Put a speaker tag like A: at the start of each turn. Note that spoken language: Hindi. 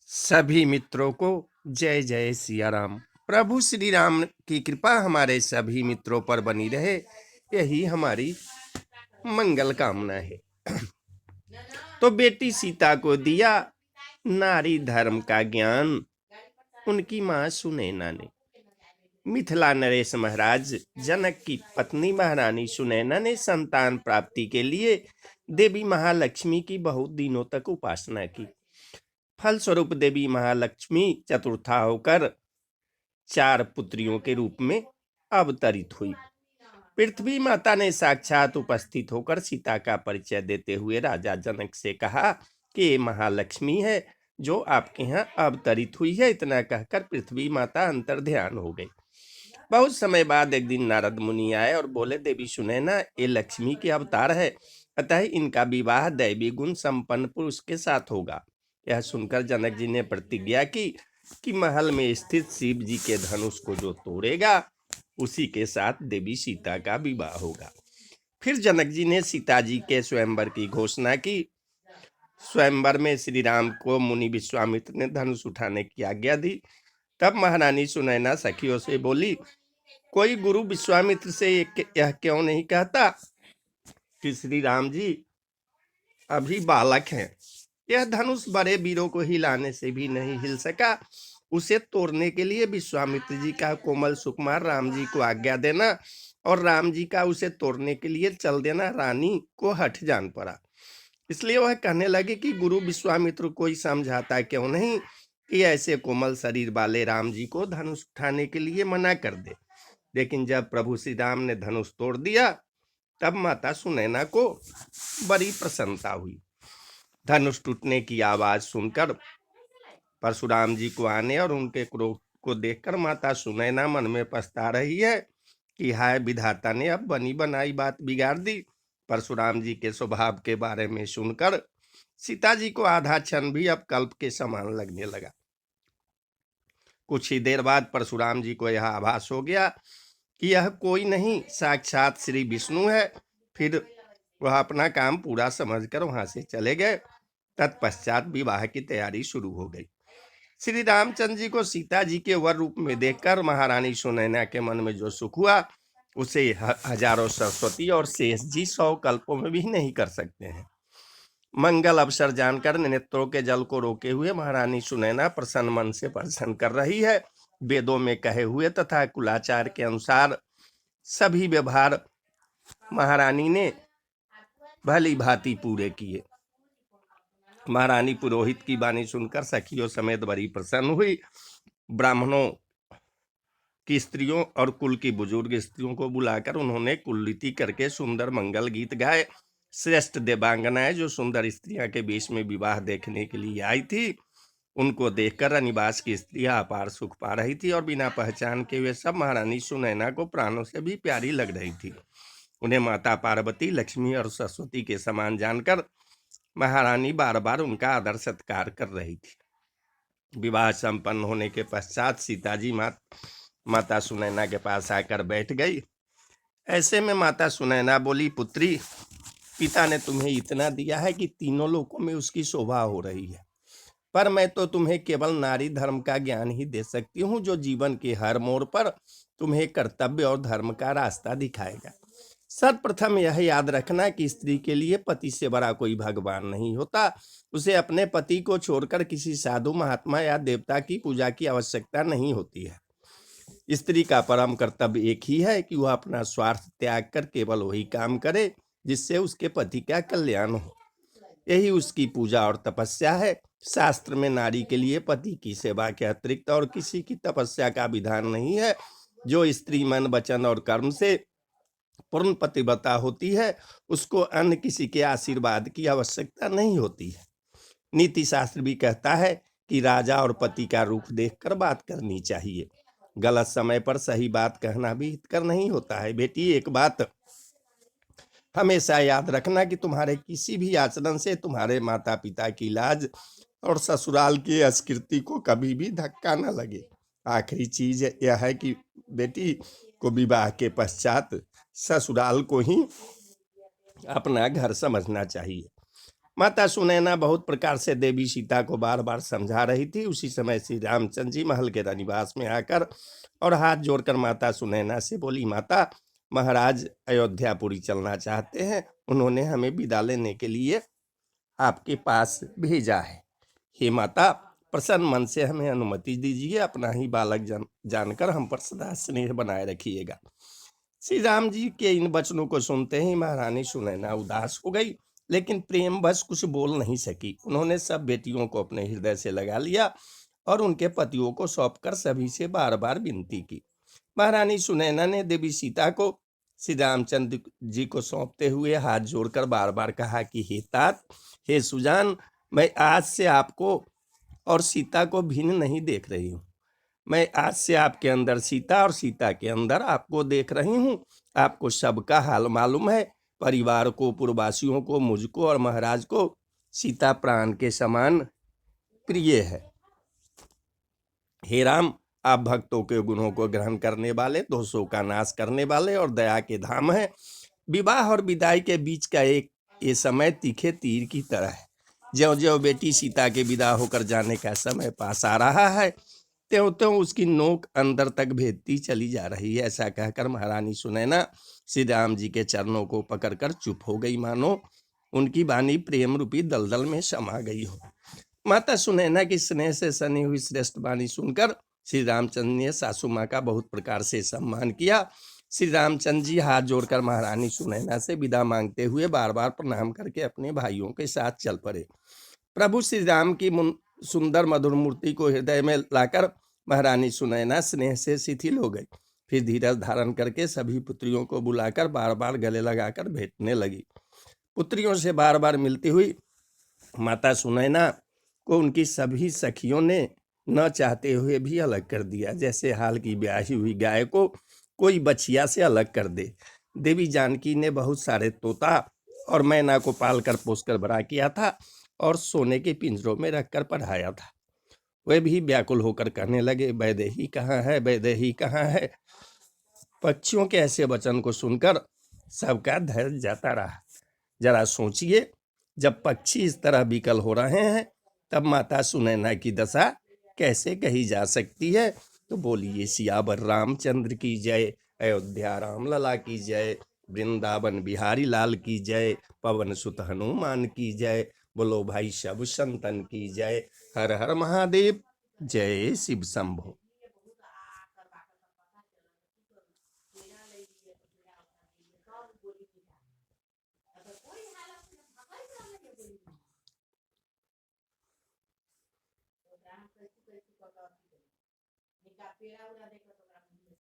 A: सभी मित्रों को जय जय सिया राम। प्रभु श्री राम की कृपा हमारे सभी मित्रों पर बनी रहे, यही हमारी मंगल कामना है। तो बेटी सीता को दिया नारी धर्म का ज्ञान, उनकी माँ सुनैना ने। मिथिला नरेश महाराज जनक की पत्नी महारानी सुनैना ने संतान प्राप्ति के लिए देवी महालक्ष्मी की बहुत दिनों तक उपासना की। फलस्वरूप देवी महालक्ष्मी चतुर्था होकर 4 पुत्रियों के रूप में अवतरित हुई। पृथ्वी माता ने साक्षात उपस्थित होकर सीता का परिचय देते हुए राजा जनक से कहा कि ये महालक्ष्मी है जो आपके यहाँ अवतरित हुई है। इतना कहकर पृथ्वी माता अंतर ध्यान हो गई। बहुत समय बाद एक दिन नारद मुनि आए और बोले, देवी सुनैना ये लक्ष्मी के अवतार है, अतः इनका विवाह दैवी गुण संपन्न पुरुष के साथ होगा। यह सुनकर जनक जी ने प्रतिज्ञा की कि महल में स्थित शिव जी के धनुष को जो तोड़ेगा उसी के साथ देवी सीता का विवाह होगा। फिर जनक जी ने सीता जी के स्वयंवर की घोषणा की। स्वयंवर में श्री राम को मुनि विश्वामित्र ने धनुष उठाने की आज्ञा दी। तब महारानी सुनैना सखियों से बोली, कोई गुरु विश्वामित्र से यह क्यों नहीं कहता कि श्री राम जी अभी बालक हैं। यह धनुष बड़े वीरों को हिलाने से भी नहीं हिल सका। उसे तोड़ने के लिए विश्वामित्र जी का कोमल सुकुमार राम जी को आज्ञा देना और राम जी का उसे तोड़ने के लिए चल देना रानी को हठ जान पड़ा। इसलिए वह कहने लगे कि गुरु विश्वामित्र को ही समझाता क्यों नहीं कि ऐसे कोमल शरीर वाले राम जी को धनुष उठाने के लिए मना कर दे। लेकिन जब प्रभु श्री राम ने धनुष तोड़ दिया तब माता सुनैना को बड़ी प्रसन्नता हुई। धनुष टूटने की आवाज सुनकर परशुराम जी को आने और उनके क्रोध को देखकर माता सुनैना मन में पछता रही है कि हाय विधाता ने अब बनी बनाई बात बिगाड़ दी। परशुराम जी के स्वभाव के बारे में सुनकर सीता जी को आधा क्षण भी अब कल्प के समान लगने लगा। कुछ ही देर बाद परशुराम जी को यह आभास हो गया कि यह कोई नहीं साक्षात श्री विष्णु है। फिर वह अपना काम पूरा समझकर वहां से चले गए। तत्पश्चात विवाह की तैयारी शुरू हो गई। श्री रामचंद्र जी को सीता जी के वर रूप में देखकर महारानी सुनैना के मन में जो सुख हुआ उसे हजारों सरस्वती और शेष जी 100 कल्पों में भी नहीं कर सकते हैं। मंगल अवसर जानकर नेत्रों के जल को रोके हुए महारानी सुनैना प्रसन्न मन से प्रसन्न कर रही है। वेदों में कहे हुए तथा कुलाचार के अनुसार सभी व्यवहार महारानी ने भली भांति पूरे किए। महारानी पुरोहित की वाणी सुनकर सखियों समेत बड़ी प्रसन्न हुई। ब्राह्मणों की स्त्रियों और कुल की बुजुर्ग स्त्रियों को बुलाकर उन्होंने कुलरीति करके सुंदर मंगल गीत गाए। श्रेष्ठ देवांगनाएं जो सुंदर स्त्रियां के बीच में विवाह देखने के लिए आई थी, उनको देखकर रनिवास की स्त्रियां अपार सुख पा रही थी और बिना पहचान के वे सब महारानी सुनैना को प्राणों से भी प्यारी लग रही थी। उन्हें माता पार्वती, लक्ष्मी और सरस्वती के समान जानकर महारानी बार बार उनका आदर सत्कार कर रही थी। विवाह संपन्न होने के पश्चात सीता जी माता सुनैना के पास आकर बैठ गई। ऐसे में माता सुनैना बोली, पुत्री, पिता ने तुम्हें इतना दिया है कि तीनों लोकों में उसकी शोभा हो रही है, पर मैं तो तुम्हें केवल नारी धर्म का ज्ञान ही दे सकती हूँ जो जीवन के हर मोड़ पर तुम्हें कर्तव्य और धर्म का रास्ता दिखाएगा। सर्वप्रथम यह याद रखना कि स्त्री के लिए पति से बड़ा कोई भगवान नहीं होता। उसे अपने पति को छोड़कर किसी साधु महात्मा या देवता की पूजा की आवश्यकता नहीं होती है। स्त्री का परम कर्तव्य एक ही है कि वह अपना स्वार्थ त्याग कर केवल वही काम करे जिससे उसके पति का कल्याण हो। यही उसकी पूजा और तपस्या है। शास्त्र में नारी के लिए पति की सेवा के अतिरिक्त और किसी की तपस्या का विधान नहीं है। जो स्त्री मन, वचन और कर्म से पूर्ण पतिव्रता होती है उसको अन्य किसी के आशीर्वाद की आवश्यकता नहीं होती है। नीति शास्त्र भी कहता है कि राजा और पति का रूप देखकर बात करनी चाहिए। गलत समय पर सही बात कहना भी हितकर नहीं होता है। बेटी, एक बात हमेशा याद रखना कि तुम्हारे किसी भी आचरण से तुम्हारे माता पिता की लाज और ससुराल की संस्कृति को कभी भी धक्का न लगे। आखिरी चीज यह है कि बेटी को विवाह के पश्चात ससुराल को ही अपना घर समझना चाहिए। माता सुनैना बहुत प्रकार से देवी सीता को बार बार समझा रही थी। उसी समय श्री रामचंद्र जी महल के निवास में आकर और हाथ जोड़कर माता सुनैना से बोली, माता, महाराज अयोध्यापुरी चलना चाहते हैं, उन्होंने हमें विदा लेने के लिए आपके पास भेजा है। हे माता, प्रसन्न मन से हमें अनुमति दीजिए, अपना ही बालक जानकर हम पर सदा स्नेह बनाए रखिएगा। श्री राम जी के इन वचनों को सुनते ही महारानी सुनैना उदास हो गई, लेकिन प्रेम बस कुछ बोल नहीं सकी। उन्होंने सब बेटियों को अपने हृदय से लगा लिया और उनके पतियों को सौंपकर सभी से बार बार विनती की। महारानी सुनैना ने देवी सीता को श्री रामचंद्र जी को सौंपते हुए हाथ जोड़कर बार बार कहा कि हे तात, हे सुजान, मैं आज से आपको और सीता को भिन्न नहीं देख रही हूँ। मैं आज से आपके अंदर सीता और सीता के अंदर आपको देख रही हूँ। आपको सबका हाल मालूम है। परिवार को, पूर्ववासियों को, मुझको और महाराज को सीता प्राण के समान प्रिय है। हे राम, आप भक्तों के गुणों को ग्रहण करने वाले, दोषों का नाश करने वाले और दया के धाम है। विवाह और विदाई के बीच का ये समय तीखे तीर की तरह है। ज्यों ज्यों बेटी सीता के विदा होकर जाने का समय पास आ रहा है, त्यों त्यों उसकी नोक अंदर तक भेदती चली जा रही है। ऐसा कहकर महारानी सुनैना श्री राम जी के चरणों को पकड़कर चुप हो गई, मानो उनकी वाणी प्रेम रूपी दलदल में समा गई हो। माता सुनैना की स्नेह से सनी हुई श्रेष्ठ वाणी सुनकर श्री रामचंद्र ने सासू माँ का बहुत प्रकार से सम्मान किया। श्री रामचंद्र जी हाथ जोड़कर महारानी सुनैना से विदा मांगते हुए बार बार प्रणाम करके अपने भाइयों के साथ चल पड़े। प्रभु श्री राम की सुंदर मधुर मूर्ति को हृदय में लाकर महारानी सुनैना स्नेह से शिथिल हो गई। फिर धीरज धारण करके सभी पुत्रियों को बुलाकर बार बार गले लगाकर भेंटने लगी। पुत्रियों से बार बार मिलती हुई माता सुनैना को उनकी सभी सखियों ने न चाहते हुए भी अलग कर दिया, जैसे हाल की ब्याही हुई गाय को कोई बछिया से अलग कर दे। देवी जानकी ने बहुत सारे तोता और मैना को पालकर पोसकर बड़ा किया था और सोने के पिंजरों में रखकर पढ़ाया था। वे भी व्याकुल होकर कहने लगे, वैदेही कहाँ है, वैदेही कहाँ है। पक्षियों के ऐसे वचन को सुनकर सबका धैर्य जाता रहा। जरा सोचिए, जब पक्षी इस तरह विकल हो रहे हैं, तब माता सुनैना की दशा कैसे कही जा सकती है। तो बोलिए सियावर रामचंद्र की जय, अयोध्या राम लला की जय, वृंदावन बिहारी लाल की जय, पवन सुत हनुमान की जय। बोलो भाई सब संतन की जय। हर हर महादेव, जय शिव शंभो।